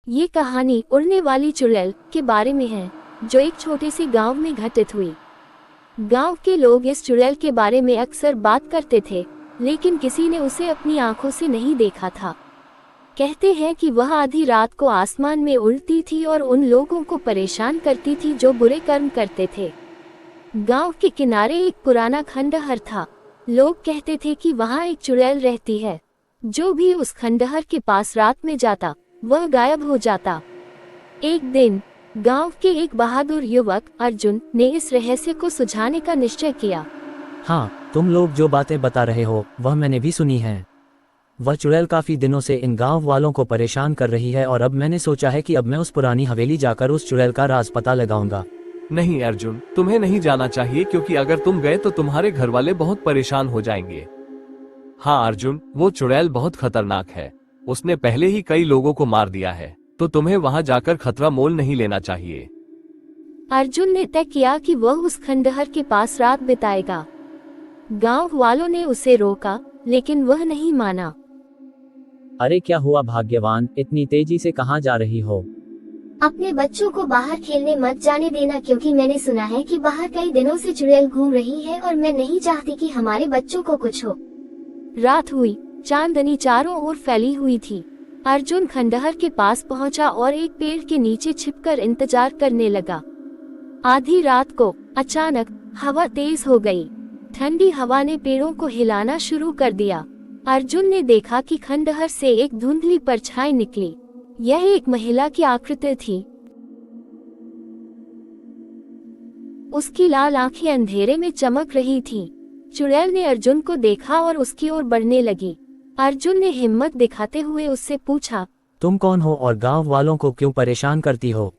ये कहानी उड़ने वाली चुड़ैल के बारे में है, जो एक छोटे से गांव में घटित हुई। गांव के लोग इस चुड़ैल के बारे में अक्सर बात करते थे, लेकिन किसी ने उसे अपनी आंखों से नहीं देखा था। कहते हैं कि वह आधी रात को आसमान में उड़ती थी और उन लोगों को परेशान करती थी जो बुरे कर्म करते थे। गांव के किनारे एक पुराना खंडहर था। लोग कहते थे कि वहां एक चुड़ैल रहती है। जो भी उस खंडहर के पास रात में जाता, वह गायब हो जाता। एक दिन गांव के एक बहादुर युवक अर्जुन ने इस रहस्य को सुलझाने का निश्चय किया। हाँ, तुम लोग जो बातें बता रहे हो वह मैंने भी सुनी है। वह चुड़ैल काफी दिनों से इन गांव वालों को परेशान कर रही है और अब मैंने सोचा है कि अब मैं उस पुरानी हवेली जाकर उस चुड़ैल का राज पता लगाऊंगा। नहीं अर्जुन, तुम्हें नहीं जाना चाहिए, क्योंकि अगर तुम गए तो तुम्हारे घर वाले बहुत परेशान हो जाएंगे। हाँ अर्जुन, वो चुड़ैल बहुत खतरनाक है। उसने पहले ही कई लोगों को मार दिया है, तो तुम्हें वहां जाकर खतरा मोल नहीं लेना चाहिए। अर्जुन ने तय किया कि वह उस खंडहर के पास रात बिताएगा। गांव वालों ने उसे रोका, लेकिन वह नहीं माना। अरे क्या हुआ भाग्यवान, इतनी तेजी से कहाँ जा रही हो? अपने बच्चों को बाहर खेलने मत जाने देना, क्योंकि मैंने सुना है कि बाहर कई दिनों से चुड़ैल घूम रही है और मैं नहीं चाहती कि हमारे बच्चों को कुछ हो। रात हुई, चांदनी चारों ओर फैली हुई थी। अर्जुन खंडहर के पास पहुंचा और एक पेड़ के नीचे छिपकर इंतजार करने लगा। आधी रात को अचानक हवा तेज हो गई। ठंडी हवा ने पेड़ों को हिलाना शुरू कर दिया। अर्जुन ने देखा कि खंडहर से एक धुंधली परछाई निकली। यह एक महिला की आकृति थी। उसकी लाल आंखें अंधेरे में चमक रही थीं। चुड़ैल ने अर्जुन को देखा और उसकी ओर बढ़ने लगी। अर्जुन ने हिम्मत दिखाते हुए उससे पूछा, तुम कौन हो और गांव वालों को क्यों परेशान करती हो?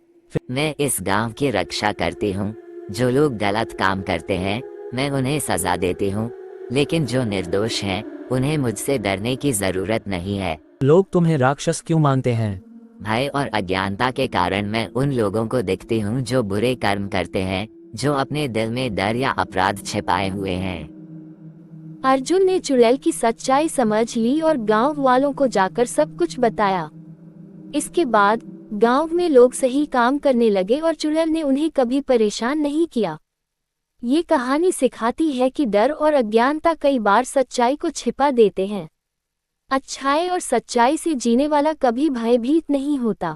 मैं इस गांव की रक्षा करती हूँ। जो लोग गलत काम करते हैं मैं उन्हें सजा देती हूँ, लेकिन जो निर्दोष हैं उन्हें मुझसे डरने की जरूरत नहीं है। लोग तुम्हें राक्षस क्यों मानते हैं? भय और अज्ञानता के कारण मैं उन लोगों को देखती हूँ जो बुरे कर्म करते हैं, जो अपने दिल में डर या अपराध छिपाए हुए हैं। अर्जुन ने चुड़ैल की सच्चाई समझ ली और गांव वालों को जाकर सब कुछ बताया। इसके बाद गांव में लोग सही काम करने लगे और चुड़ैल ने उन्हें कभी परेशान नहीं किया। ये कहानी सिखाती है कि डर और अज्ञानता कई बार सच्चाई को छिपा देते हैं। अच्छाई और सच्चाई से जीने वाला कभी भयभीत नहीं होता।